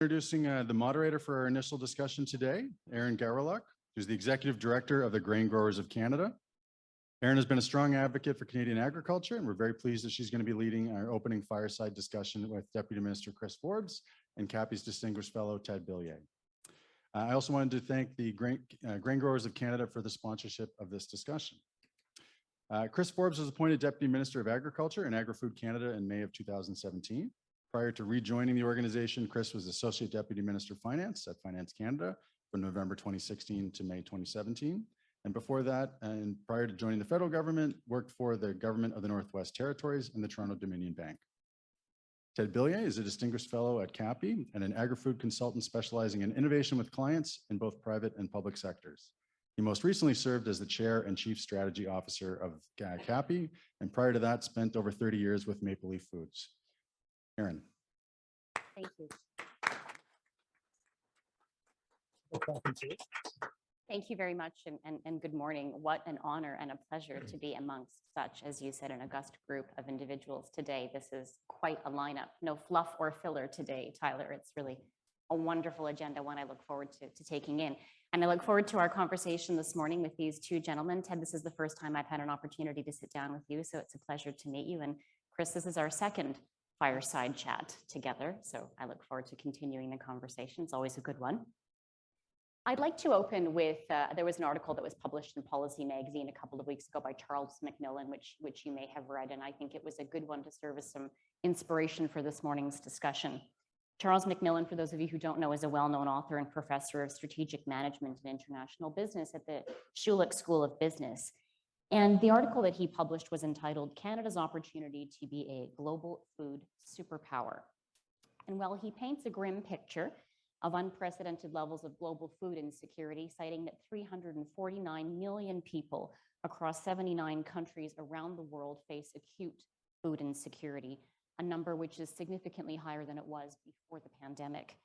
Introducing the moderator for our initial discussion today, Erin Gowriluk, who's the Executive Director of the Grain Growers of Canada. Erin has been a strong advocate for Canadian agriculture, and we're very pleased that she's going to be leading our opening fireside discussion with Deputy Minister Chris Forbes and CAPI's distinguished fellow Ted Bilyea. I also wanted to thank the Grain Growers of Canada for the sponsorship of this discussion. Chris Forbes was appointed Deputy Minister of Agriculture and Agri-Food Canada in May of 2017. Prior to rejoining the organization, Chris was Associate Deputy Minister of Finance at Finance Canada from November 2016 to May 2017. And before that, and prior to joining the federal government, worked for the Government of the Northwest Territories and the Toronto Dominion Bank. Ted Bilyea is a Distinguished Fellow at CAPI and an agri-food consultant specializing in innovation with clients in both private and public sectors. He most recently served as the Chair and Chief Strategy Officer of CAPI, and prior to that, spent over 30 years with Maple Leaf Foods. Erin. Thank you. Thank you very much, and good morning. What an honor and a pleasure to be amongst such, as you said, an august group of individuals today. This is quite a lineup. No fluff or filler today, Tyler. It's really a wonderful agenda, one I look forward to taking in. And I look forward to our conversation this morning with these two gentlemen. Ted, this is the first time I've had an opportunity to sit down with you, so it's a pleasure to meet you. And Chris, this is our second fireside chat together, so I look forward to continuing the conversation. It's always a good one. I'd like to open with, there was an article that was published in Policy Magazine a couple of weeks ago by Charles McMillan, which you may have read, and I think it was a good one to serve as some inspiration for this morning's discussion. Charles McMillan, for those of you who don't know, is a well-known author and professor of strategic management and international business at the Schulich School of Business. And the article that he published was entitled Canada's Opportunity to be a Global Food Superpower. And while he paints a grim picture of unprecedented levels of global food insecurity, citing that 349 million people across 79 countries around the world face acute food insecurity, a number which is significantly higher than it was before the pandemic.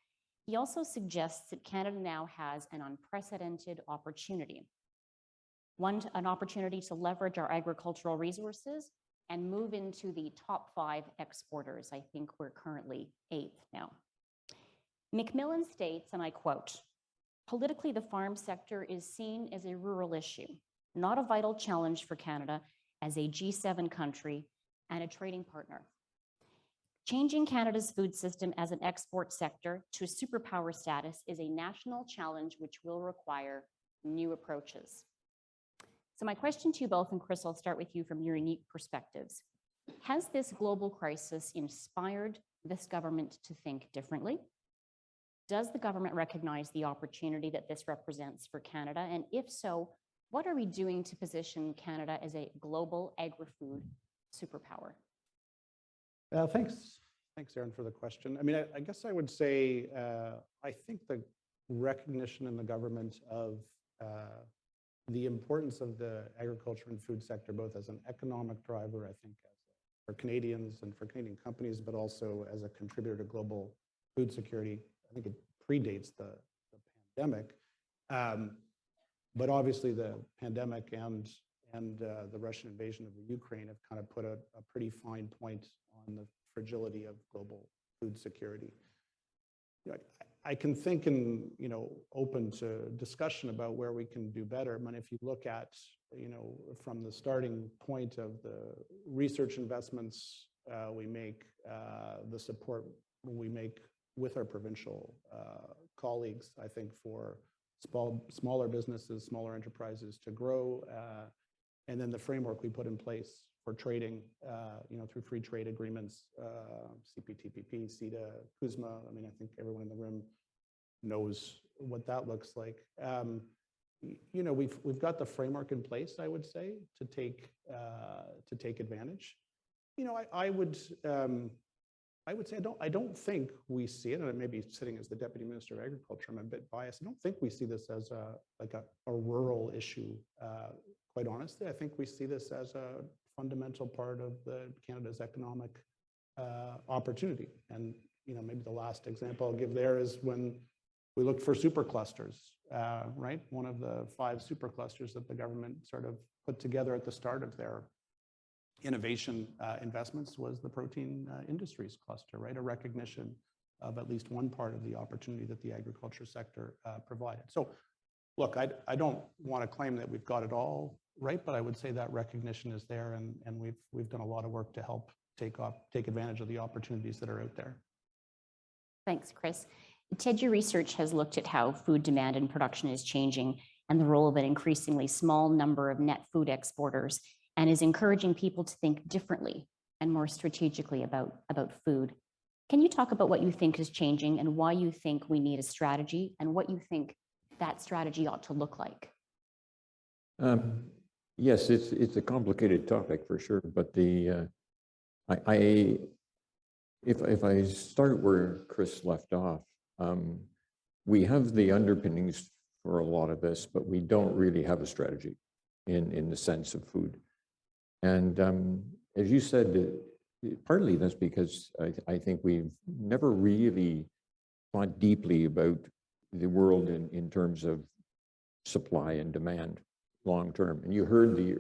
He also suggests that Canada now has an unprecedented opportunity. An opportunity to leverage our agricultural resources and move into the top 5 exporters. I think we're currently 8th now. McMillan states, and I quote, "Politically, the farm sector is seen as a rural issue, not a vital challenge for Canada as a G7 country and a trading partner. Changing Canada's food system as an export sector to superpower status is a national challenge which will require new approaches." So my question to you both, and Chris, I'll start with you from your unique perspectives. Has this global crisis inspired this government to think differently? Does the government recognize the opportunity that this represents for Canada? And if so, what are we doing to position Canada as a global agri-food superpower? Thanks, Erin, for the question. I mean, I guess I would say, I think the recognition in the government of the importance of the agriculture and food sector, both as an economic driver, I think, for Canadians and for Canadian companies, but also as a contributor to global food security. I think it predates the pandemic. But obviously the pandemic and the Russian invasion of the Ukraine have kind of put a pretty fine point on the fragility of global food security. I can think and, open to discussion about where we can do better. I mean, if you look at, from the starting point of the research investments we make, the support we make with our provincial colleagues, I think for smaller businesses, smaller enterprises to grow, and then the framework we put in place for trading, through free trade agreements, CPTPP, CETA, CUSMA. I mean, I think everyone in the room knows what that looks like. We've got the framework in place, I would say, to take advantage. I would say I don't think we see it, and I may be sitting as the Deputy Minister of Agriculture, I'm a bit biased. I don't think we see this as a rural issue. Quite honestly, I think we see this as a fundamental part of Canada's economic opportunity. And maybe the last example I'll give there is when we looked for superclusters, right? One of the 5 superclusters that the government sort of put together at the start of their innovation investments was the protein industries cluster, right? A recognition at least one part of the opportunity that the agriculture sector provided. So look, I don't want to claim that we've got it all right, but I would say that recognition is there, and we've done a lot of work to help take advantage of the opportunities that are out there. Thanks, Chris. Ted, your research has looked at how food demand and production is changing and the role of an increasingly small number of net food exporters, and is encouraging people to think differently and more strategically about food. Can you talk about what you think is changing and why you think we need a strategy and what you think that strategy ought to look like? Yes, it's a complicated topic for sure, but if I start where Chris left off, we have the underpinnings for a lot of this, but we don't really have a strategy in the sense of food. And as you said, partly that's because I think we've never really thought deeply about the world in terms of supply and demand long term. And you heard the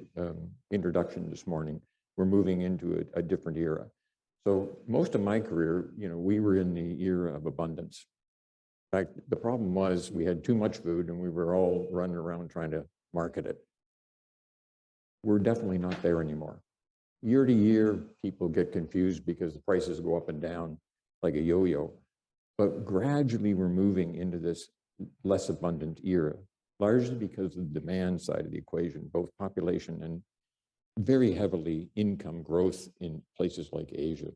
introduction this morning. We're moving into a different era. So most of my career, we were in the era of abundance. In fact, the problem was we had too much food and we were all running around trying to market it. We're definitely not there anymore. Year to year, people get confused because the prices go up and down like a yo-yo. But gradually we're moving into this less abundant era, largely because of the demand side of the equation, both population and very heavily income growth in places like Asia.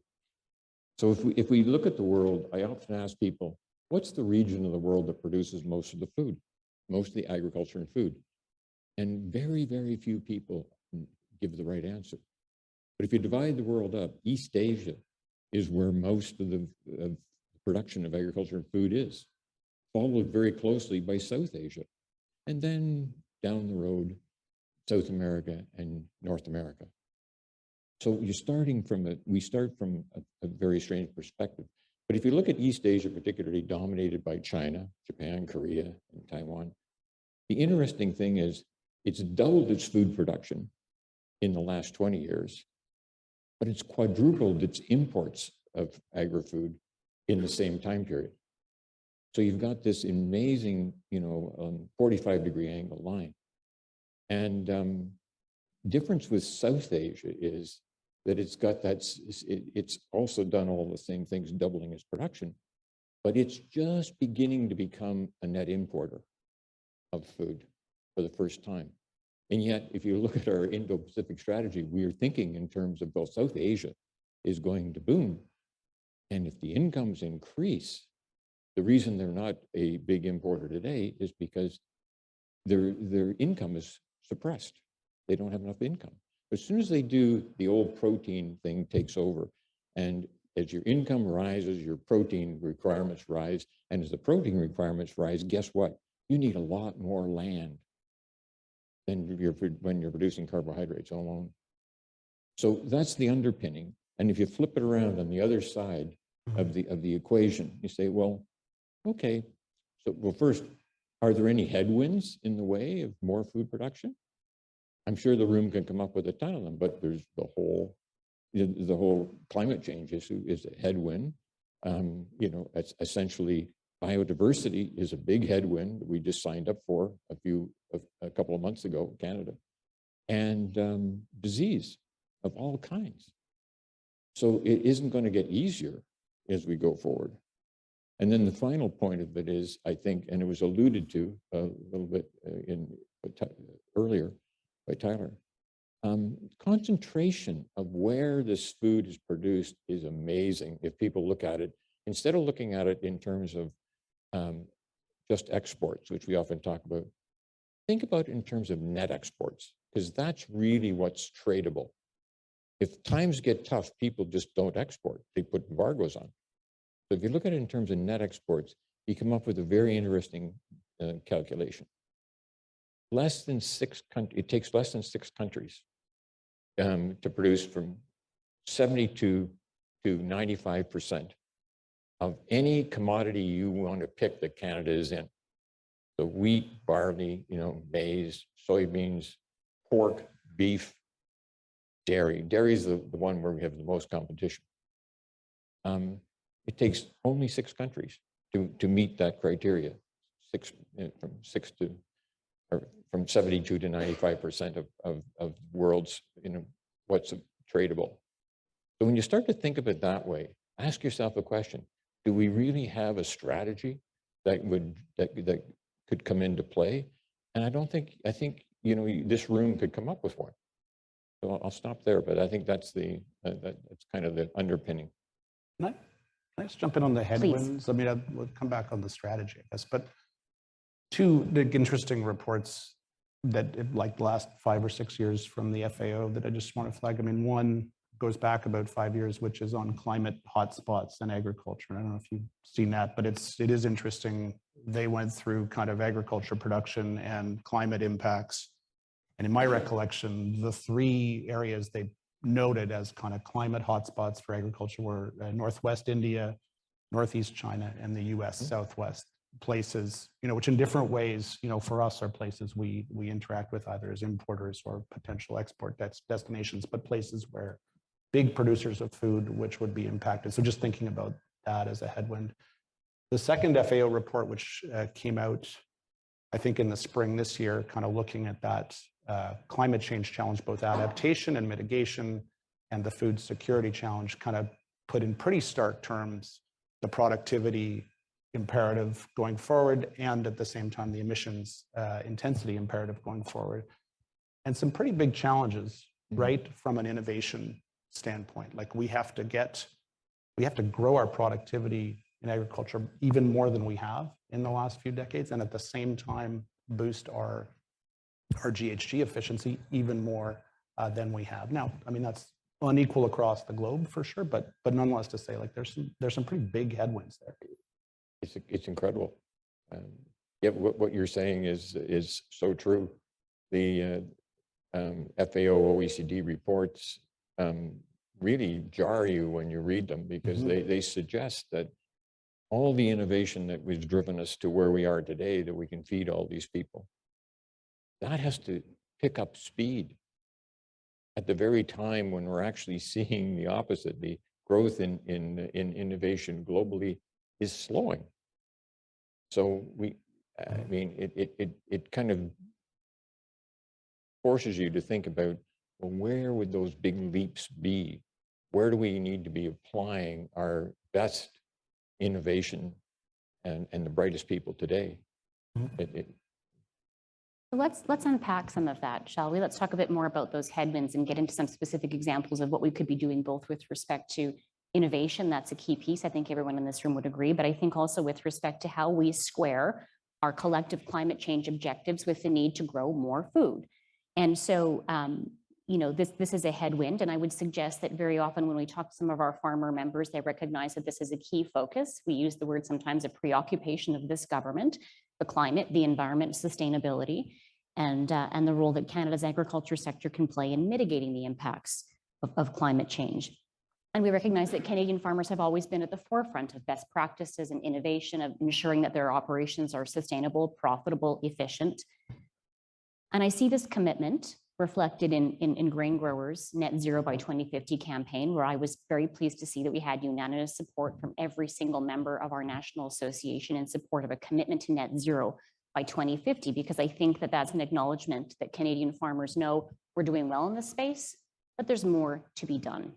So if we look at the world, I often ask people, what's the region of the world that produces most of the food, most of the agriculture and food? And very, very few people give the right answer. But if you divide the world up, East Asia is where most of the production of agriculture and food is, followed very closely by South Asia. And then down the road, South America and North America. So we start from a very strange perspective. But if you look at East Asia, particularly dominated by China, Japan, Korea, and Taiwan, the interesting thing is it's doubled its food production in the last 20 years, but it's quadrupled its imports of agri-food in the same time period. So you've got this amazing, 45-degree angle line. And difference with South Asia is that it's also done all the same things, doubling its production, but it's just beginning to become a net importer of food for the first time. And yet, if you look at our Indo-Pacific strategy, we are thinking in terms of both South Asia is going to boom. And if the incomes increase, the reason they're not a big importer today is because their income is suppressed. They don't have enough income. As soon as they do, the old protein thing takes over. And as your income rises, your protein requirements rise. And as the protein requirements rise, guess what? You need a lot more land than when you're producing carbohydrates alone. So that's the underpinning. And if you flip it around on the other side of the equation, you say, well, okay, so well, first, are there any headwinds in the way of more food production? I'm sure the room can come up with a ton of them, but there's the whole climate change issue is a headwind. It's essentially biodiversity is a big headwind that we just signed up for a couple of months ago in Canada, and disease of all kinds. So it isn't going to get easier as we go forward. And then the final point of it is, I think, and it was alluded to a little bit earlier by Tyler, concentration of where this food is produced is amazing if people look at it. Instead of looking at it in terms of just exports, which we often talk about, think about it in terms of net exports, because that's really what's tradable. If times get tough, people just don't export. They put embargoes on. So if you look at it in terms of net exports, you come up with a very interesting calculation. It takes less than 6 countries to produce from 72 to 95% of any commodity you want to pick that Canada is in. So wheat, barley, maize, soybeans, pork, beef, dairy. Dairy is the one where we have the most competition. It takes only 6 countries to meet that criteria, from 72 to 95% of world's, what's tradable. So when you start to think of it that way, ask yourself a question: do we really have a strategy that could come into play? And I think this room could come up with one. So I'll stop there, but I think that's that's kind of the underpinning. Can I just jump in on the headwinds? I mean, we'll come back on the strategy, I guess, but 2 big interesting reports that like the last 5 or 6 years from the FAO that I just want to flag. I mean, one goes back about 5 years, which is on climate hotspots and agriculture. I don't know if you've seen that, but it is interesting. They went through kind of agriculture production and climate impacts. And in my recollection, the 3 areas they noted as kind of climate hotspots for agriculture were Northwest India, Northeast China, and the US Southwest, places, which in different ways, for us are places we interact with either as importers or potential export destinations, but places where big producers of food, which would be impacted. So just thinking about that as a headwind. The second FAO report, which came out, I think in the spring this year, kind of looking at that climate change challenge, both adaptation and mitigation, and the food security challenge, kind of put in pretty stark terms the productivity imperative going forward, and at the same time, the emissions intensity imperative going forward. And some pretty big challenges, right, from an innovation standpoint. Like we have to grow our productivity in agriculture even more than we have in the last few decades, and at the same time, boost our GHG efficiency even more than we have. Now, I mean, that's unequal across the globe for sure, but nonetheless to say, like, there's some pretty big headwinds there. It's incredible. Yeah, what you're saying is so true. The FAO OECD reports really jar you when you read them, because they suggest that all the innovation that was driven us to where we are today, that we can feed all these people, that has to pick up speed at the very time when we're actually seeing the opposite. The growth in innovation globally is slowing. So I mean, it kind of forces you to think about, well, where would those big leaps be? Where do we need to be applying our best innovation and the brightest people today? Let's unpack some of that, shall we? Let's talk a bit more about those headwinds and get into some specific examples of what we could be doing, both with respect to innovation. That's a key piece. I think everyone in this room would agree, but I think also with respect to how we square our collective climate change objectives with the need to grow more food. And so, this is a headwind, and I would suggest that very often when we talk to some of our farmer members, they recognize that this is a key focus. We use the word sometimes a preoccupation of this government, the climate, the environment, sustainability, and the role that Canada's agriculture sector can play in mitigating the impacts of climate change. And we recognize that Canadian farmers have always been at the forefront of best practices and innovation, of ensuring that their operations are sustainable, profitable, efficient. And I see this commitment reflected in Grain Growers' Net Zero by 2050 campaign, where I was very pleased to see that we had unanimous support from every single member of our national association in support of a commitment to net zero by 2050, because I think that that's an acknowledgement that Canadian farmers know we're doing well in this space, but there's more to be done.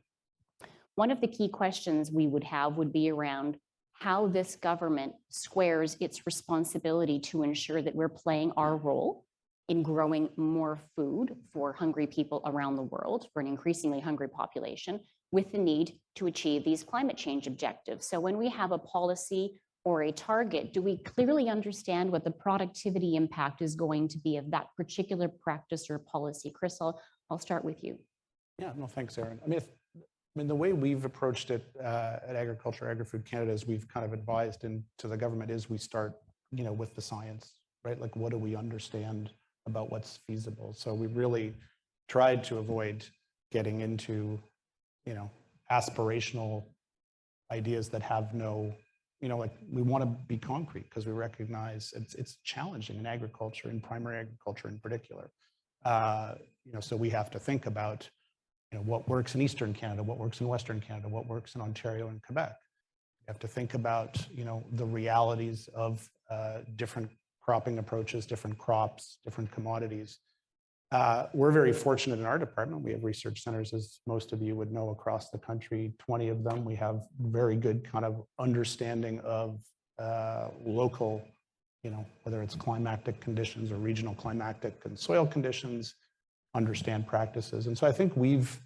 One of the key questions we would have would be around how this government squares its responsibility to ensure that we're playing our role in growing more food for hungry people around the world, for an increasingly hungry population, with the need to achieve these climate change objectives. So when we have a policy or a target, do we clearly understand what the productivity impact is going to be of that particular practice or policy? Chris, I'll start with you. Yeah, no, thanks, Erin. I mean, the way we've approached it at Agri-Food Canada is we've kind of advised to the government is we start, with the science, right? Like, what do we understand about what's feasible? So we really tried to avoid getting into, aspirational ideas that have no, like, we want to be concrete because we recognize it's challenging in agriculture, in primary agriculture in particular. So we have to think about, what works in Eastern Canada, what works in Western Canada, what works in Ontario and Quebec. We have to think about, the realities of different cropping approaches, different crops, different commodities. We're very fortunate in our department. We have research centers, as most of you would know, across the country, 20 of them. We have very good kind of understanding of local, whether it's climatic conditions or regional climatic and soil conditions, understand practices. And so I think we've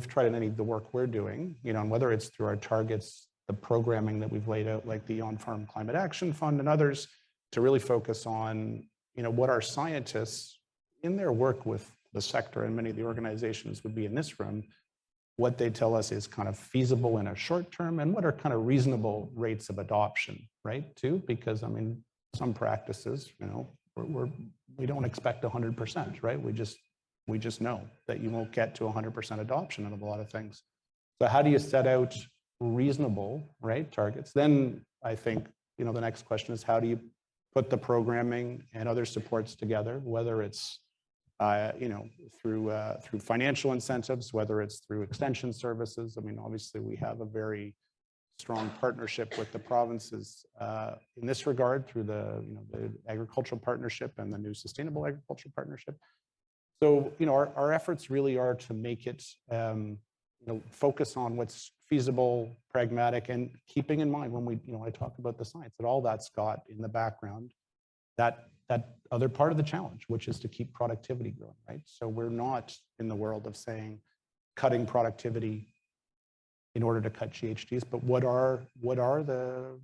tried in any of the work we're doing, and whether it's through our targets, the programming that we've laid out, like the On-Farm Climate Action Fund and others, to really focus on, what our scientists in their work with the sector, and many of the organizations would be in this room, what they tell us is kind of feasible in a short term and what are kind of reasonable rates of adoption, right? Too, because some practices, we don't expect 100%, right? We just know that you won't get to 100% adoption of a lot of things. So how do you set out reasonable, right, targets? Then I think, the next question is, how do you put the programming and other supports together, whether it's through financial incentives, whether it's through extension services. Obviously we have a very strong partnership with the provinces in this regard through the agricultural partnership and the new sustainable agriculture partnership. So, our efforts really are to make it, focus on what's feasible, pragmatic, and keeping in mind when I talk about the science, that all that's got in the background, that other part of the challenge, which is to keep productivity growing, right? So we're not in the world of saying cutting productivity in order to cut GHGs, but what are the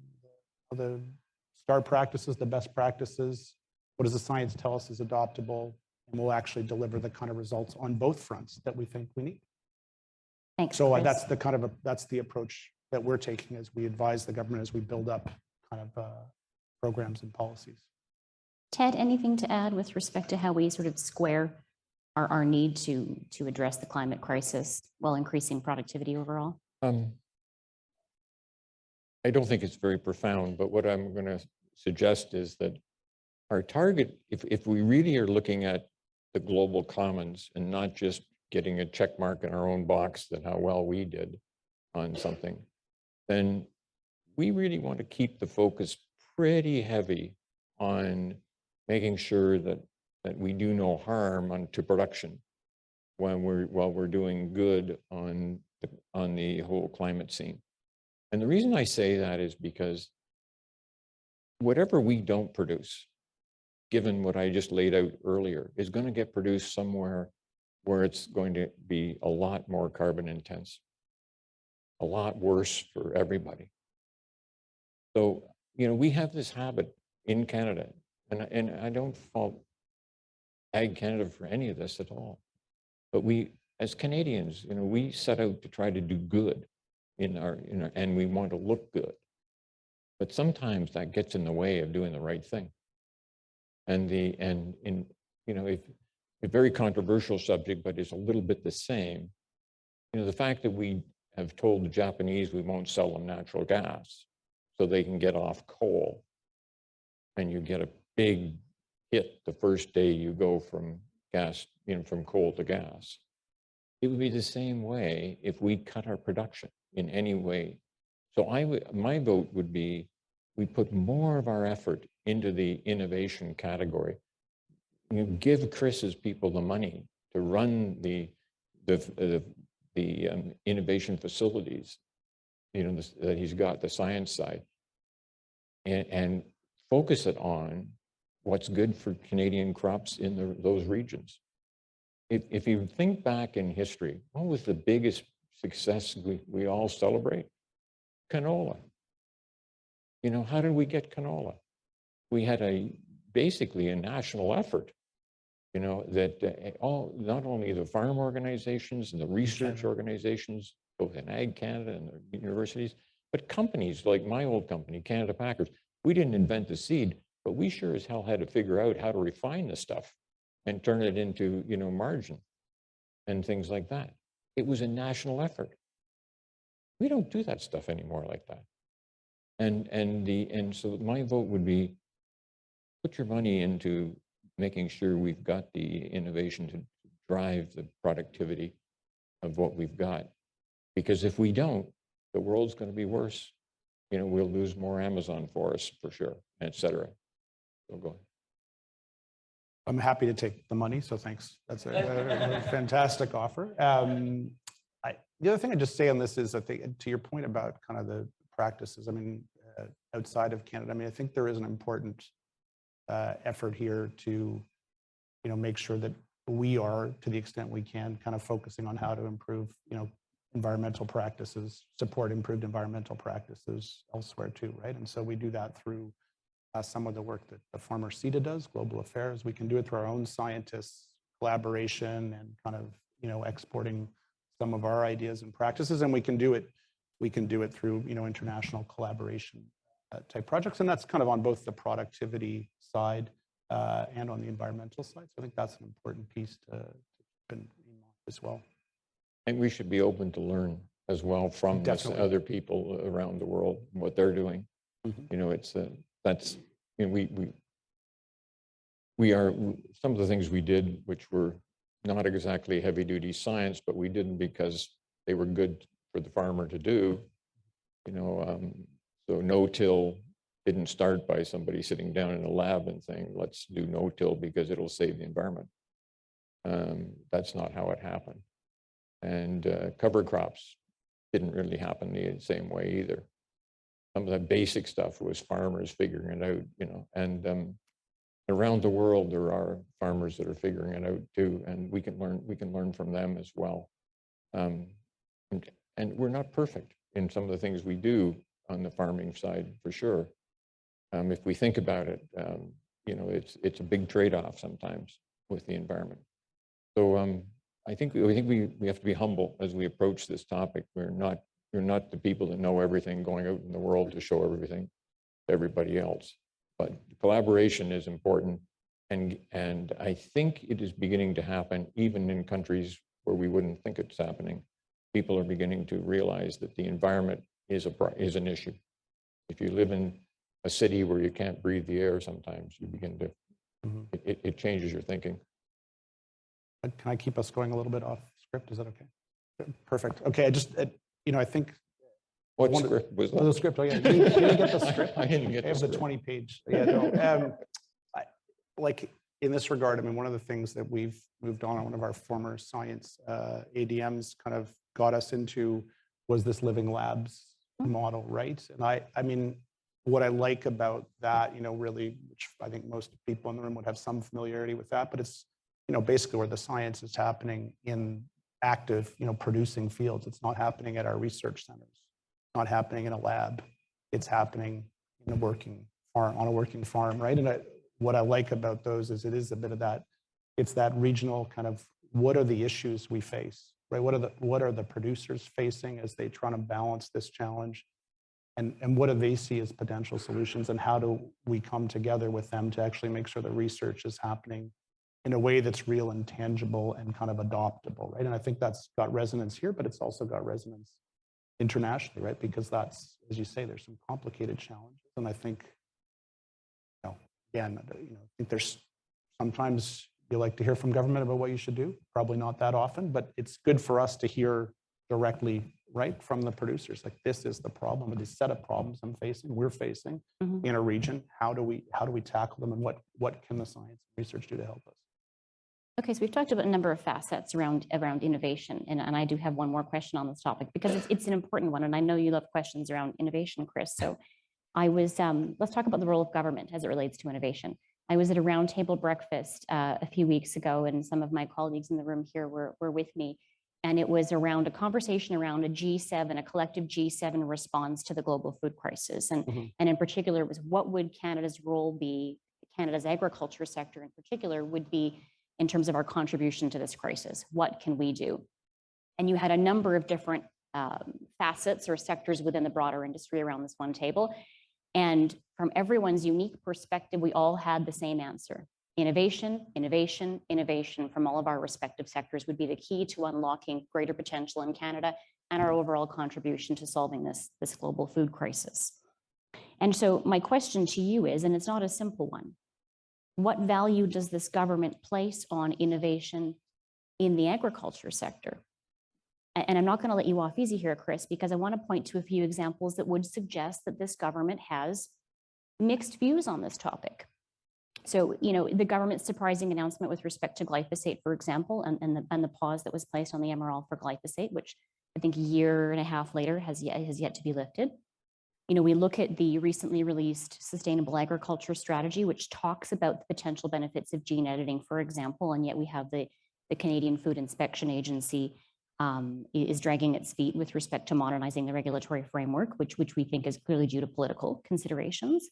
star practices, the best practices? What does the science tell us is adoptable? And we'll actually deliver the kind of results on both fronts that we think we need. Thanks, So Chris. that's the approach that we're taking as we advise the government as we build up kind of programs and policies. Ted, anything to add with respect to how we sort of square our need to address the climate crisis while increasing productivity overall? I don't think it's very profound, but what I'm going to suggest is that our target, if we really are looking at the global commons and not just getting a check mark in our own box that how well we did on something, then we really want to keep the focus pretty heavy on making sure that we do no harm to production while we're doing good on the whole climate scene. And the reason I say that is because whatever we don't produce, given what I just laid out earlier, is going to get produced somewhere where it's going to be a lot more carbon intense, a lot worse for everybody. So, we have this habit in Canada, and I don't fault Ag Canada for any of this at all. But we, as Canadians, we set out to try to do good and we want to look good. But sometimes that gets in the way of doing the right thing. A very controversial subject, but it's a little bit the same. The fact that we have told the Japanese we won't sell them natural gas so they can get off coal, and you get a big hit the first day you go from gas, from coal to gas. It would be the same way if we cut our production in any way. So my vote would be, we put more of our effort into the innovation category. Give Chris's people the money to run the innovation facilities, that he's got, the science side, and focus it on what's good for Canadian crops in those regions. If you think back in history, what was the biggest success we all celebrate? Canola. How did we get canola? We had basically a national effort, that not only the farm organizations and the research organizations, both in Ag Canada and the universities, but companies like my old company, Canada Packers. We didn't invent the seed, but we sure as hell had to figure out how to refine the stuff and turn it into, margin and things like that. It was a national effort. We don't do that stuff anymore like that. And so my vote would be, put your money into making sure we've got the innovation to drive the productivity of what we've got. Because if we don't, the world's going to be worse we'll lose more Amazon forests for sure, et cetera. So go ahead. I'm happy to take the money, so thanks. That's a fantastic offer. The other thing I'd just say on this is, I think, to your point about kind of the practices, I mean, outside of Canada, I mean, I think there is an important effort here to, make sure that we are, to the extent we can, kind of focusing on how to improve, environmental practices, support improved environmental practices elsewhere too, right? And so we do that through some of the work that the former CETA does, Global Affairs. We can do it through our own scientists, collaboration, and kind of, exporting some of our ideas and practices. And we can do it through, international collaboration type projects. And that's kind of on both the productivity side and on the environmental side. So I think that's an important piece to keep in mind as well. And we should be open to learn as well from Definitely. other people around the world and what they're doing. Mhm. It's that's, we are, some of the things we did, which were not exactly heavy duty science, but we did them because they were good for the farmer to do. So no-till didn't start by somebody sitting down in a lab and saying, let's do no-till because it'll save the environment. That's not how it happened. And cover crops didn't really happen the same way either. Some of the basic stuff was farmers figuring it out, and around the world there are farmers that are figuring it out too, and we can learn from them as well. And we're not perfect in some of the things we do on the farming side, for sure. If we think about it, it's a big trade-off sometimes with the environment. So I think we have to be humble as we approach this topic. We're not the people that know everything going out in the world to show everything to everybody else. But collaboration is important, and I think it is beginning to happen even in countries where we wouldn't think it's happening. People are beginning to realize that the environment is an issue. If you live in a city where you can't breathe the air, sometimes you begin to, it changes your thinking. Can I keep us going a little bit off script? Is that okay? Perfect. Okay, I think. What script was that? The script, oh yeah, you didn't get the script? I didn't get I have the 20-page. Yeah, no. Like in this regard, I mean, one of the things that we've moved on, one of our former science ADMs kind of got us into was this living labs model, right? And I mean, what I like about that, really, which I think most people in the room would have some familiarity with that, but it's, basically where the science is happening in active, producing fields. It's not happening at our research centers. It's not happening in a lab. It's happening in a working farm, on a working farm, right? And what I like about those is it is a bit of that, it's that regional kind of, what are the issues we face, right? What are the producers facing as they try to balance this challenge? And what do they see as potential solutions? And how do we come together with them to actually make sure the research is happening in a way that's real and tangible and kind of adoptable, right? And I think that's got resonance here, but it's also got resonance internationally, right? Because that's, as you say, there's some complicated challenges. And I think, again, I think there's sometimes you like to hear from government about what you should do, probably not that often, but it's good for us to hear directly, right, from the producers, like, this is the problem, this set of problems we're facing in a region. How do we tackle them, and what can the science and research do to help us? Okay, so we've talked about a number of facets around innovation, and I do have one more question on this topic because it's an important one, and I know you love questions around innovation, Chris. So I was, let's talk about the role of government as it relates to innovation. I was at a roundtable breakfast a few weeks ago, and some of my colleagues in the room here were with me, and it was around a conversation around a G7, a collective G7 response to the global food crisis, and in particular, it was what would Canada's role be, Canada's agriculture sector in particular would be in terms of our contribution to this crisis. What can we do? And you had a number of different facets or sectors within the broader industry around this one table. And from everyone's unique perspective, we all had the same answer. Innovation, innovation, innovation from all of our respective sectors would be the key to unlocking greater potential in Canada and our overall contribution to solving this global food crisis. And so my question to you is, and it's not a simple one, what value does this government place on innovation in the agriculture sector? And I'm not going to let you off easy here, Chris, because I want to point to a few examples that would suggest that this government has mixed views on this topic. So, the government's surprising announcement with respect to glyphosate, for example, and the pause that was placed on the MRL for glyphosate, which I think a year and a half later has yet to be lifted. We look at the recently released Sustainable Agriculture Strategy, which talks about the potential benefits of gene editing, for example, and yet we have the Canadian Food Inspection Agency is dragging its feet with respect to modernizing the regulatory framework, which we think is clearly due to political considerations.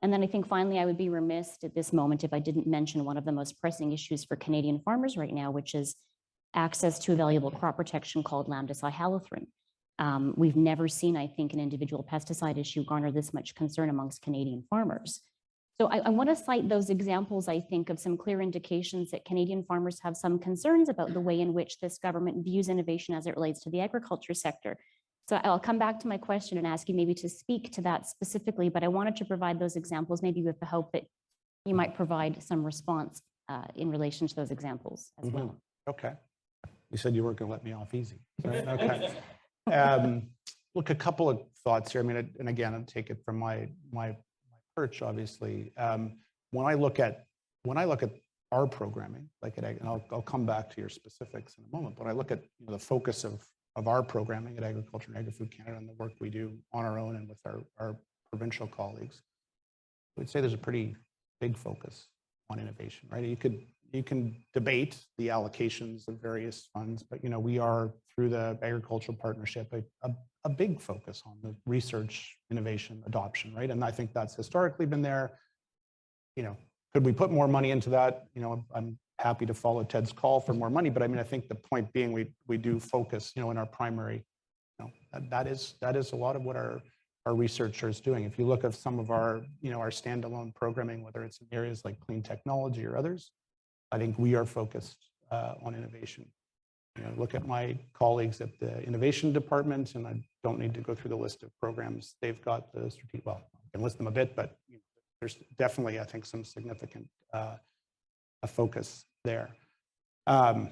And then I think finally, I would be remiss at this moment if I didn't mention one of the most pressing issues for Canadian farmers right now, which is access to a valuable crop protection called lambda-cyhalothrin. We've never seen, I think, an individual pesticide issue garner this much concern amongst Canadian farmers. So I want to cite those examples, I think, of some clear indications that Canadian farmers have some concerns about the way in which this government views innovation as it relates to the agriculture sector. So I'll come back to my question and ask you maybe to speak to that specifically, but I wanted to provide those examples, maybe with the hope that you might provide some response in relation to those examples as well. Okay. You said you weren't going to let me off easy. Right? Okay. Look, a couple of thoughts here. I mean, and again, I'll take it from my perch, obviously. When I look at our programming, like and I'll come back to your specifics in a moment, but I look at the focus of our programming at Agriculture and Agri-Food Canada and the work we do on our own and with our provincial colleagues, I would say there's a pretty big focus on innovation, right? You can debate the allocations of various funds, but we are, through the agricultural partnership, a big focus on the research, innovation, adoption, right? And I think that's historically been there. Could we put more money into that? I'm happy to follow Ted's call for more money, but I mean, I think the point being we do focus, in our primary, that is a lot of what our researchers doing. If you look at some of our, our standalone programming, whether it's in areas like clean technology or others, I think we are focused on innovation. Look at my colleagues at the innovation department, and I don't need to go through the list of programs they've got. The strategic, well, I can list them a bit, but there's definitely, I think, some significant a focus there. Go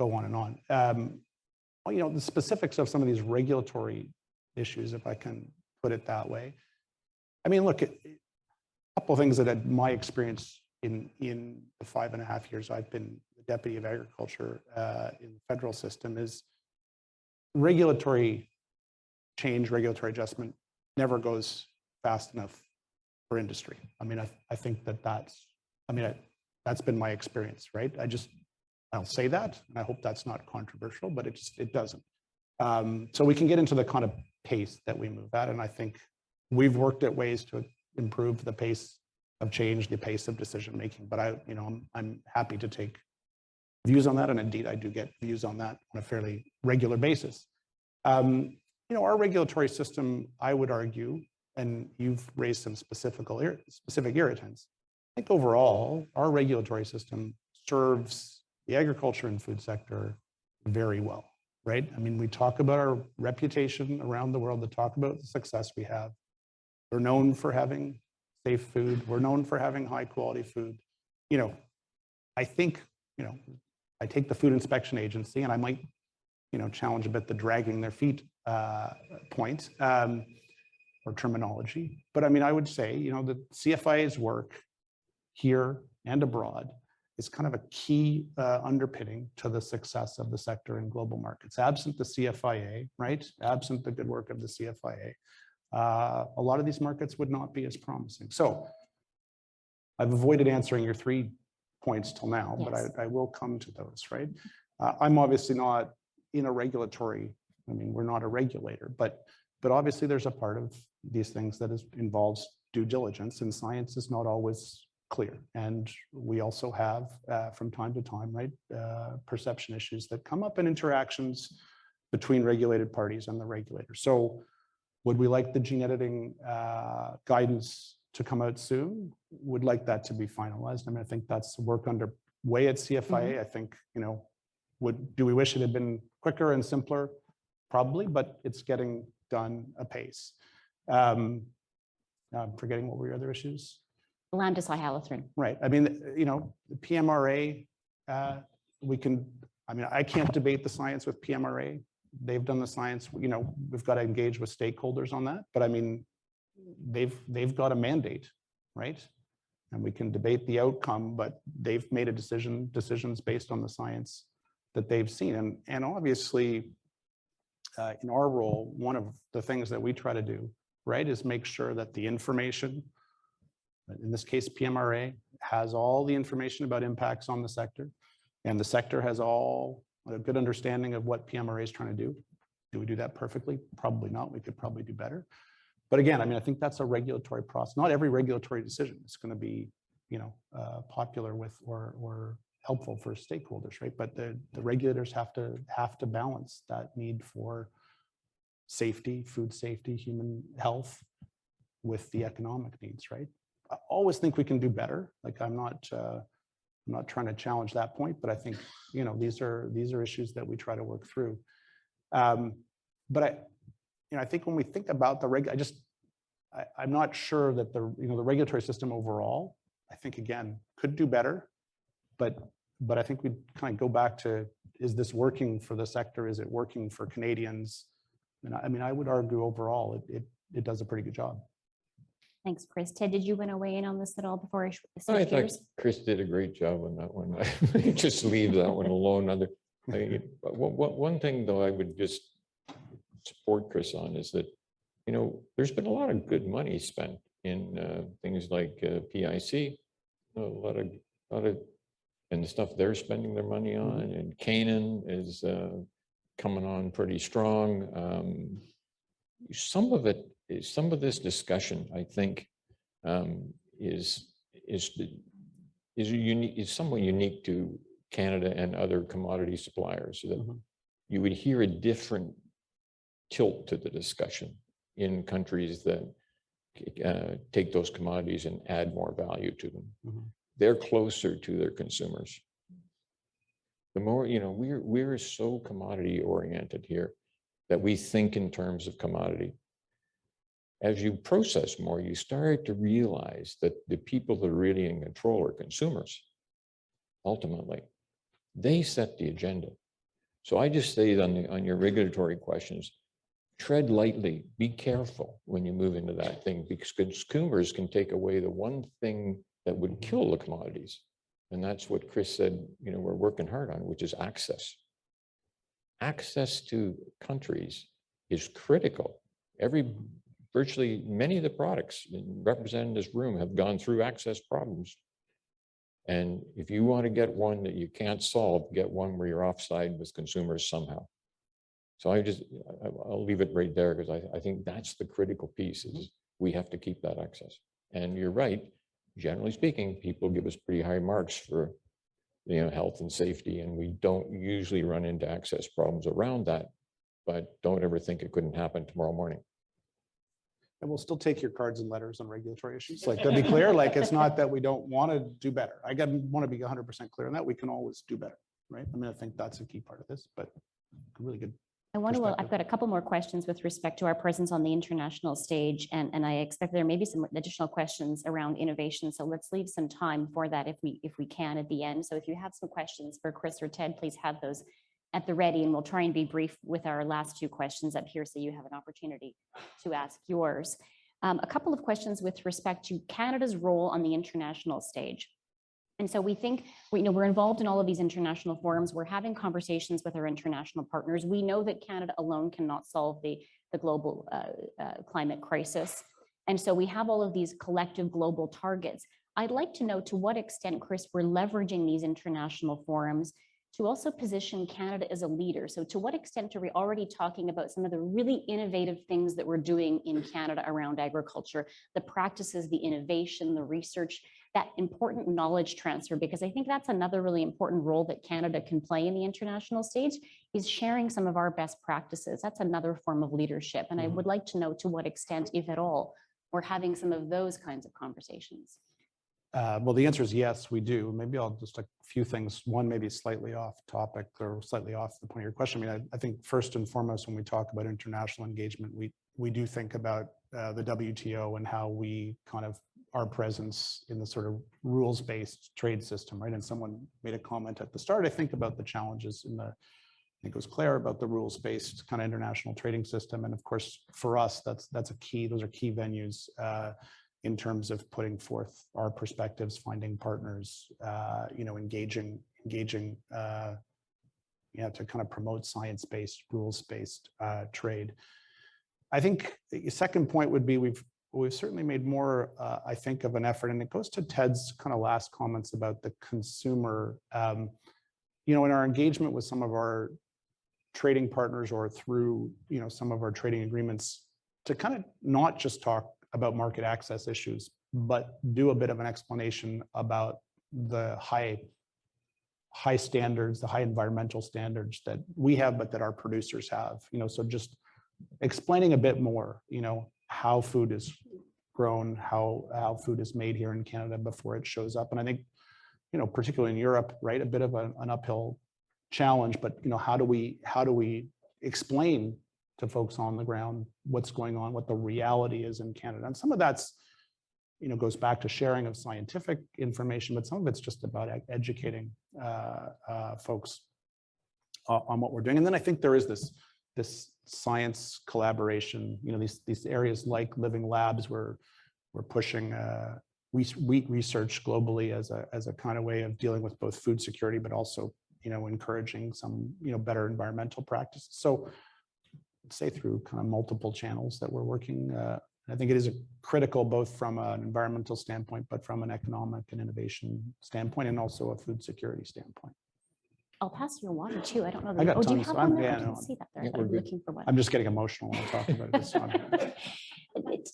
on and on. The specifics of some of these regulatory issues, if I can put it that way. I mean, look, a couple of things that had my experience in the 5.5 years I've been the Deputy of Agriculture in the federal system is regulatory change, regulatory adjustment never goes fast enough for industry. I mean, I think that's been my experience, right? I'll say that, and I hope that's not controversial, but it doesn't. So we can get into the kind of pace that we move at, and I think we've worked at ways to improve the pace of change, the pace of decision making. But I'm happy to take views on that, and indeed I do get views on that on a fairly regular basis. Our regulatory system, I would argue, and you've raised some specific irritants. I think overall, our regulatory system serves the agriculture and food sector very well, right? I mean, we talk about our reputation around the world, to talk about the success we have. We're known for having safe food. We're known for having high quality food. I think, I take the Food Inspection Agency, and I might, challenge a bit the dragging their feet point or terminology. But I mean, I would say, the CFIA's work here and abroad is kind of a key underpinning to the success of the sector in global markets. Absent the CFIA, right? Absent the good work of the CFIA, a lot of these markets would not be as promising. So I've avoided answering your 3 points till now, Yes. but I will come to those, right? I'm obviously not in a regulatory, I mean, we're not a regulator, but obviously there's a part of these things that involves due diligence, and science is not always clear. And we also have, from time to time, right, perception issues that come up in interactions between regulated parties and the regulator. So would we like the gene editing guidance to come out soon? Would like that to be finalized. I mean, I think that's work underway at CFIA. I think, do we wish it had been quicker and simpler? Probably, but it's getting done apace. I'm forgetting what were your other issues? Lambda-cyhalothrin. Right. I mean, the PMRA, we can I mean, I can't debate the science with PMRA. They've done the science, you know, we've got to engage with stakeholders on that. But I mean, they've got a mandate, right? And we can debate the outcome, but they've made a decisions based on the science that they've seen. And obviously, in our role, one of the things that we try to do, right, is make sure that the information, in this case, PMRA, has all the information about impacts on the sector, and the sector has all a good understanding of what PMRA is trying to do. Do we do that perfectly? Probably not. We could probably do better. But again, I mean, I think that's a regulatory process. Not every regulatory decision is going to be, you know, popular with or helpful for stakeholders, right? But the regulators have to balance that need for safety, food safety, human health with the economic needs, right? I always think we can do better. Like I'm not trying to challenge that point, but I think, you know, these are issues that we try to work through. But I think when we think about the I'm not sure that the regulatory system overall, I think again, could do better, but I think we kind of go back to, is this working for the sector? Is it working for Canadians? And I mean, I would argue overall, it does a pretty good job. Thanks, Chris. Ted, did you want to weigh in on this at all before I switch I thought gears? Chris did a great job on that one. I just leave that one alone. One thing though, I would just support Chris on is that, you know, there's been a lot of good money spent in things like PIC, a lot of, and the stuff they're spending their money on, and Canaan is coming on pretty strong. Some of this discussion, I think, is somewhat unique to Canada and other commodity suppliers. So that you would hear a different tilt to the discussion in countries that take those commodities and add more value to them. They're closer to their consumers. The more, you know, we're so commodity oriented here that we think in terms of commodity. As you process more, you start to realize that the people that are really in control are consumers. Ultimately, they set the agenda. So I just say on your regulatory questions, tread lightly, be careful when you move into that thing, because consumers can take away the one thing that would kill the commodities. And that's what Chris said, you know, we're working hard on, which is access. Access to countries is critical. Virtually many of the products represented in this room have gone through access problems. And if you want to get one that you can't solve, get one where you're offside with consumers somehow. So I'll leave it right there, because I think that's the critical piece, is we have to keep that access. And you're right, generally speaking, people give us pretty high marks for, you know, health and safety, and we don't usually run into access problems around that, but don't ever think it couldn't happen tomorrow morning. And we'll still take your cards and letters on regulatory issues. Like, to be clear, like, it's not that we don't want to do better. I want to be 100% clear on that. We can always do better, right? I mean, I think that's a key part of this, but really good. I've got a couple more questions with respect to our presence on the international stage, and I expect there may be some additional questions around innovation. So let's leave some time for that if we can at the end. So if you have some questions for Chris or Ted, please have those at the ready, and we'll try and be brief with our last two questions up here so you have an opportunity to ask yours. A couple of questions with respect to Canada's role on the international stage. And so we think, we're involved in all of these international forums. We're having conversations with our international partners. We know that Canada alone cannot solve the global climate crisis. And so we have all of these collective global targets. I'd like to know to what extent, Chris, we're leveraging these international forums to also position Canada as a leader. So to what extent are we already talking about some of the really innovative things that we're doing in Canada around agriculture, the practices, the innovation, the research, that important knowledge transfer? Because I think that's another really important role that Canada can play in the international stage, is sharing some of our best practices. That's another form of leadership. And I would like to know to what extent, if at all, we're having some of those kinds of conversations. Well, the answer is yes, we do. Maybe I'll just a few things. One, maybe slightly off topic or slightly off the point of your question. I mean, I think first and foremost, when we talk about international engagement, we do think about the WTO and how we kind of our presence in the sort of rules-based trade system, right? And someone made a comment at the start, I think, about the challenges in the, I think it was Claire, about the rules-based kind of international trading system. And of course, for us, that's a key, those are key venues in terms of putting forth our perspectives, finding partners, engaging, to kind of promote science-based, rules-based trade. I think the second point would be we've certainly made more, I think, of an effort, and it goes to Ted's kind of last comments about the consumer. In our engagement with some of our trading partners or through, some of our trading agreements, to kind of not just talk about market access issues, but do a bit of an explanation about the high standards, the high environmental standards that we have, but that our producers have. So just explaining a bit more, how food is grown, how food is made here in Canada before it shows up. And I think, particularly in Europe, right, a bit of an uphill challenge, but how do we explain to folks on the ground what's going on, what the reality is in Canada? And some of that's, goes back to sharing of scientific information, but some of it's just about educating folks on what we're doing. And then I think there is this science collaboration, these areas like living labs where we're pushing wheat research globally as a kind of way of dealing with both food security, but also, encouraging some, better environmental practices. So I'd say through kind of multiple channels that we're working. I think it is critical both from an environmental standpoint, but from an economic and innovation standpoint, and also a food security standpoint. I'll pass your water too. I don't know. I got do you tons, have so one there? yeah, I didn't no, see that there. yeah, I thought you were we're good. looking for one. I'm just getting emotional when I talk about this.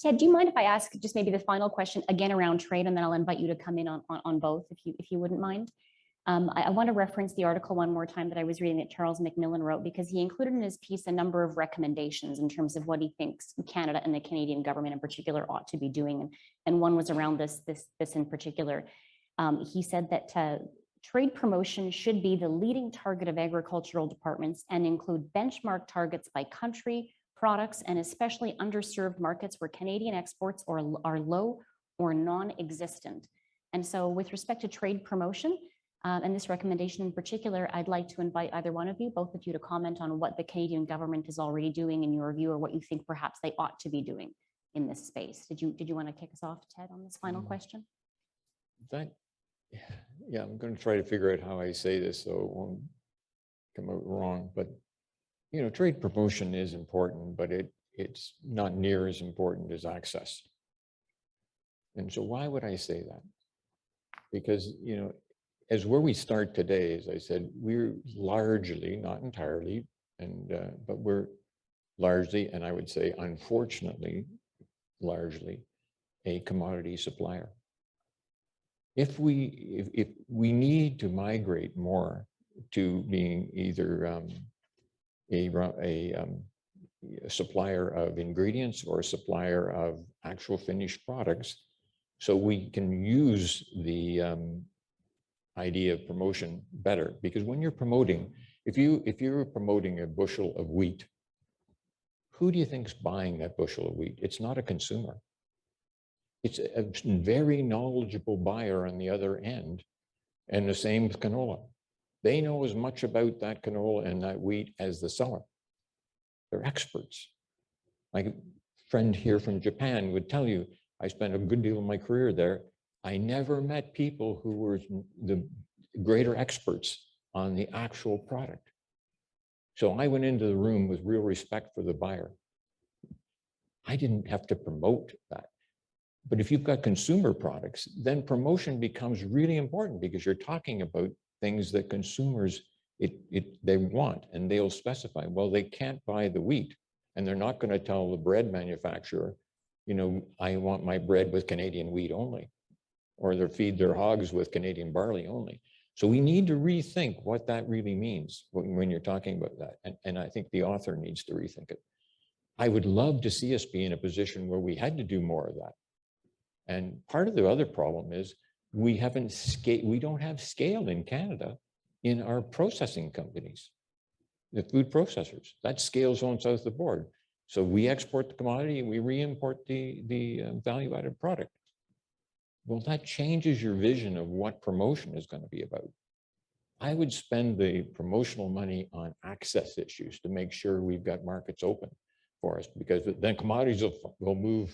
Ted, do you mind if I ask just maybe the final question again around trade, and then I'll invite you to come in on both if you wouldn't mind. I want to reference the article one more time that I was reading that Charles McMillan wrote, because he included in his piece a number of recommendations in terms of what he thinks Canada and the Canadian government in particular ought to be doing. And one was around this in particular. He said that trade promotion should be the leading target of agricultural departments and include benchmark targets by country, products, and especially underserved markets where Canadian exports are low or non-existent. And so with respect to trade promotion, and this recommendation in particular, I'd like to invite either one of you, both of you, to comment on what the Canadian government is already doing in your view, or what you think perhaps they ought to be doing in this space. Did you want to kick us off, Ted, on this final question? Yeah, I'm going to try to figure out how I say this so it won't come out wrong. But, trade promotion is important, but it's not near as important as access. And so why would I say that? Because, as where we start today, as I said, we're largely, not entirely, but we're largely, and I would say, unfortunately, largely a commodity supplier. If we need to migrate more to being either a supplier of ingredients or a supplier of actual finished products, so we can use the idea of promotion better. Because when you're promoting, if you're promoting a bushel of wheat, who do you think's buying that bushel of wheat? It's not a consumer. It's a very knowledgeable buyer on the other end, and the same with canola. They know as much about that canola and that wheat as the seller. They're experts. My friend here from Japan would tell you, I spent a good deal of my career there. I never met people who were the greater experts on the actual product. So I went into the room with real respect for the buyer. I didn't have to promote that. But if you've got consumer products, then promotion becomes really important, because you're talking about things that consumers, they want, and they'll specify. Well, they can't buy the wheat, and they're not going to tell the bread manufacturer, I want my bread with Canadian wheat only, or they feed their hogs with Canadian barley only. So we need to rethink what that really means when you're talking about that. And I think the author needs to rethink it. I would love to see us be in a position where we had to do more of that. And part of the other problem is we don't have scale in Canada in our processing companies, the food processors. That scale's on south of the board. So we export the commodity, we re-import the value-added product. well, that changes your vision of what promotion is going to be about. I would spend the promotional money on access issues to make sure we've got markets open for us, because then commodities will move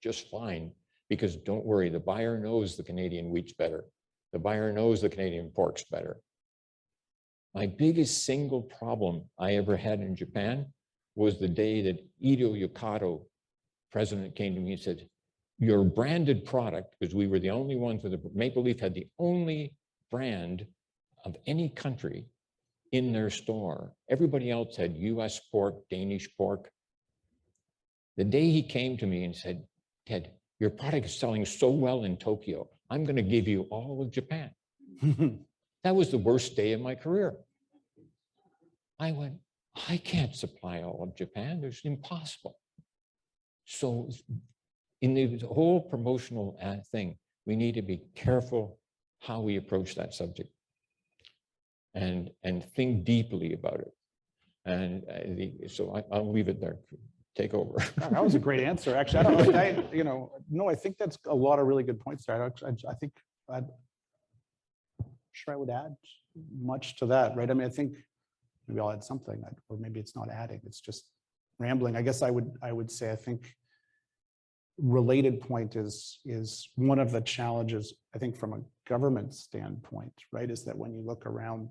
just fine, because don't worry, the buyer knows the Canadian wheat's better. The buyer knows the Canadian pork's better. My biggest single problem I ever had in Japan was the day that Ito Yokado, president, came to me and said, your branded product, because we were the only ones with Maple Leaf had the only brand of any country in their store. Everybody else had US pork, Danish pork. The day he came to me and said, Ted, your product is selling so well in Tokyo, I'm going to give you all of Japan. That was the worst day of my career. I went, I can't supply all of Japan. It's impossible. So in the whole promotional thing, we need to be careful how we approach that subject and think deeply about it. And so I'll leave it there. Take over. That was a great answer. Actually, I don't know. I think that's a lot of really good points there. I think I'm sure I would add much to that, right? I mean, I think maybe I'll add something, or maybe it's not adding, it's just rambling. I guess I would say, I think related point is one of the challenges, I think, from a government standpoint, right, is that when you look around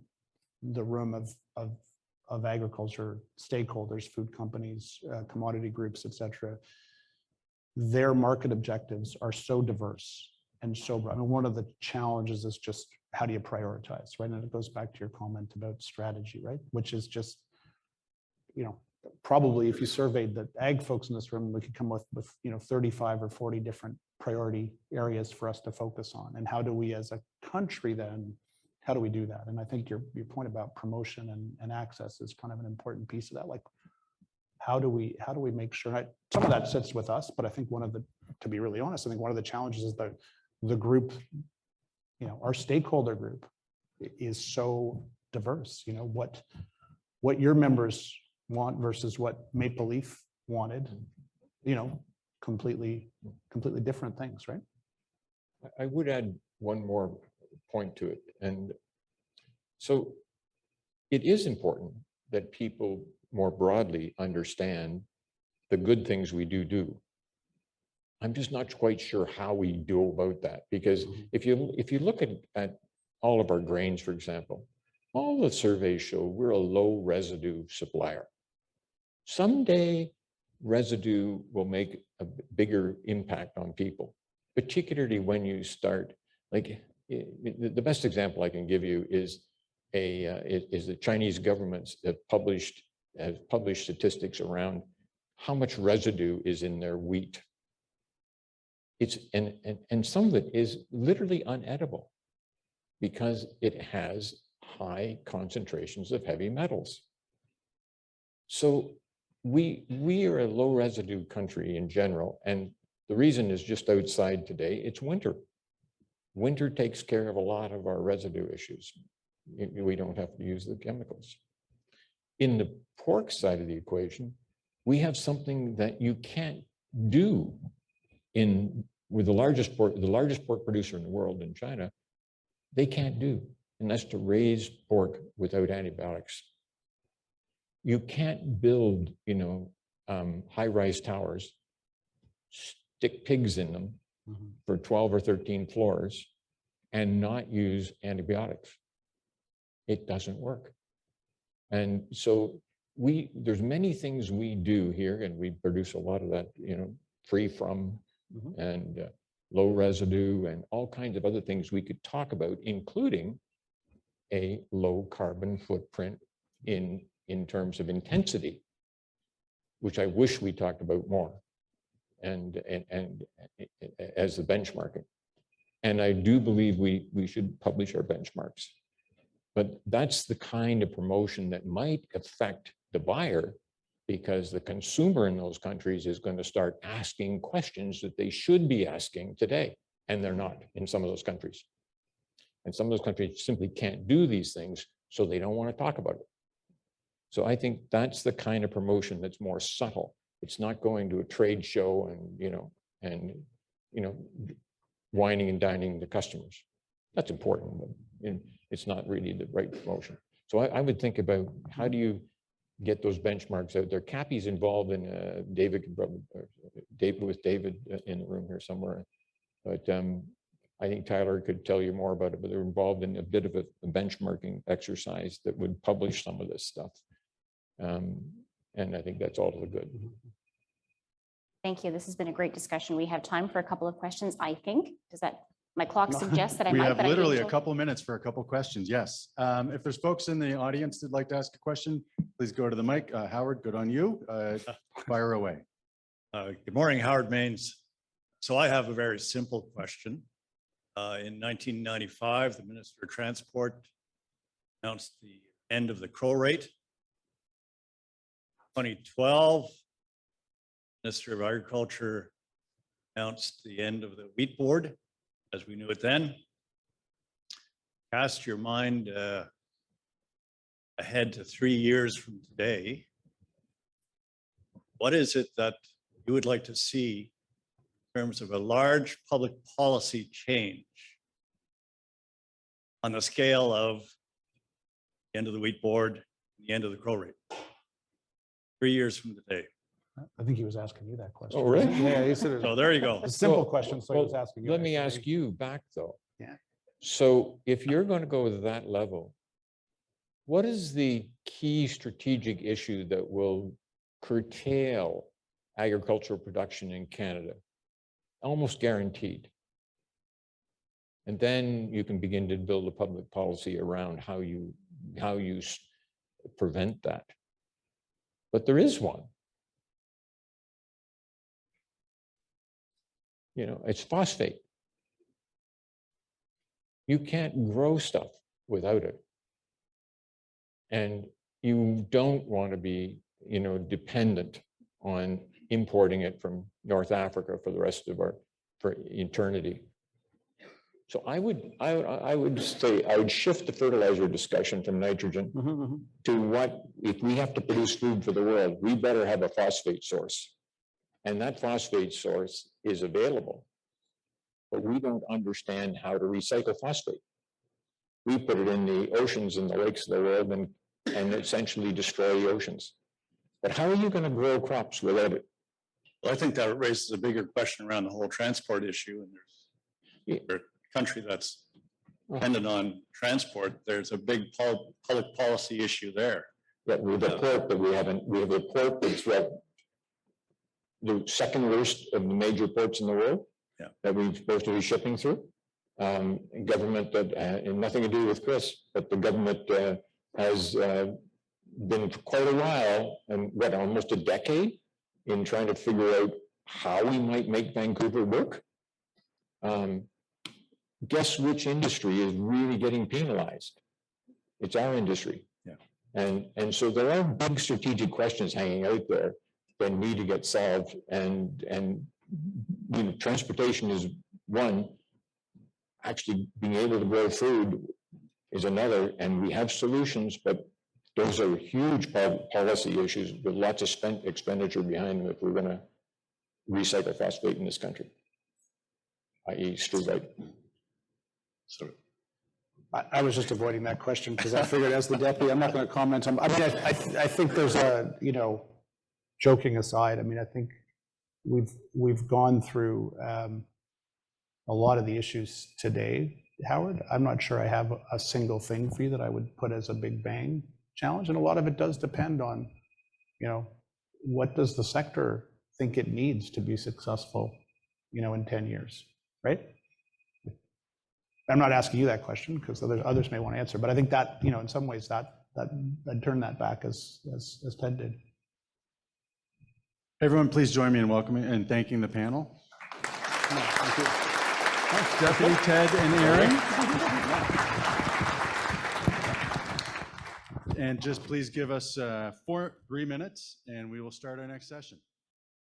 the room of agriculture stakeholders, food companies, commodity groups, et cetera, their market objectives are so diverse and so broad. I mean, one of the challenges is just how do you prioritize, right? And it goes back to your comment about strategy, right? Which is just, probably if you surveyed the ag folks in this room, we could come with 35 or 40 different priority areas for us to focus on. And how do we as a country then, how do we do that? And I think your point about promotion and access is kind of an important piece of that. Like, how do we make sure, some of that sits with us, but I think to be really honest, I think one of the challenges is that the group, our stakeholder group is so diverse. What your members want versus what Maple Leaf wanted, completely different things, right? I would add one more point to it. And so it is important that people more broadly understand the good things we do. I'm just not quite sure how we do about that, because if you look at all of our grains, for example, all the surveys show we're a low residue supplier. Someday residue will make a bigger impact on people, particularly when you start, like the best example I can give you is the Chinese governments have published statistics around how much residue is in their wheat. And some of it is literally unedible because it has high concentrations of heavy metals. So we are a low residue country in general, and the reason is just outside today, it's winter. Winter takes care of a lot of our residue issues. We don't have to use the chemicals. In the pork side of the equation, we have something that you can't do with the largest pork producer in the world in China. They can't do, and that's to raise pork without antibiotics. You can't build, high-rise towers, stick pigs in them for 12 or 13 floors and not use antibiotics. It doesn't work. And so there's many things we do here, and we produce a lot of that, free from and low residue and all kinds of other things we could talk about, including a low carbon footprint in terms of intensity, which I wish we talked about more, and as the benchmarking. And I do believe we should publish our benchmarks. But that's the kind of promotion that might affect the buyer, because the consumer in those countries is going to start asking questions that they should be asking today, and they're not in some of those countries. And some of those countries simply can't do these things, so they don't want to talk about it. So I think that's the kind of promotion that's more subtle. It's not going to a trade show and whining and dining the customers. That's important, but it's not really the right motion. So I would think about how do you get those benchmarks out there. CAPI's involved in David in the room here somewhere, but I think Tyler could tell you more about it, but they're involved in a bit of a benchmarking exercise that would publish some of this stuff. And I think that's all to the good. Thank you. This has been a great discussion. We have time for a couple of questions, I think. Does that, my clock suggests that I We might, have but I literally think a couple of minutes for a couple of questions. Yes. If there's folks in the audience that'd like to ask a question, please go to the mic. Howard, good on you. Fire away. Good morning, Howard Maines. So I have a very simple question. In 1995, the Minister of Transport announced the end of the crow rate. 2012, Minister of Agriculture announced the end of the wheat board as we knew it then. Cast your mind ahead to 3 years from today. What is it that you would like to see in terms of a large public policy change on the scale of the end of the wheat board, the end of the crow rate? 3 years from today. I think he was asking you that question. Oh, really? Yeah, he said So there you go. a simple Well, question, so he was asking you. Let me actually. ask you back though. Yeah. So if you're going to go to that level, what is the key strategic issue that will curtail agricultural production in Canada? Almost guaranteed. And then you can begin to build a public policy around how you prevent that. But there is one. You know, it's phosphate. You can't grow stuff without it. And you don't want to be, you know, dependent on importing it from North Africa for the rest of for eternity. So I would say I would shift the fertilizer discussion from nitrogen to what, if we have to produce food for the world, we better have a phosphate source. And that phosphate source is available, but we don't understand how to recycle phosphate. We put it in the oceans and the lakes of the world and essentially destroy the oceans. But how are you going to grow crops without it? Well, I think that raises a bigger question around the whole transport issue. And there's a country that's dependent on transport. There's a big public policy issue there. Yeah, with the port that we have a port that's the second worst of the major ports in the world that we're supposed to be shipping through. Government that had nothing to do with Chris, but the government has been for quite a while, and almost a decade, in trying to figure out how we might make Vancouver work. Guess which industry is really getting penalized? It's our industry. Yeah. And so there are big strategic questions hanging out there that need to get solved. And you know, transportation is one. Actually being able to grow food is another, and we have solutions, but those are huge policy issues with lots of expenditure behind them if we're going to recycle phosphate in this country, i.e. struvite. So I was just avoiding that question because I figured as the deputy, I'm not going to comment on, I mean, I think there's a, you know, joking aside, I mean, I think we've gone through a lot of the issues today, Howard. I'm not sure I have a single thing for you that I would put as a big bang challenge. And a lot of it does depend on, you know, what does the sector think it needs to be successful, you know, in 10 years, right? I'm not asking you that question because others may want to answer, but I think that, you know, in some ways that I'd turn that back as Ted did. Everyone, please join me in welcoming and thanking the panel. Thank you. Thanks, Deputy Ted and Erin. And just please give us 3 minutes and we will start our next session.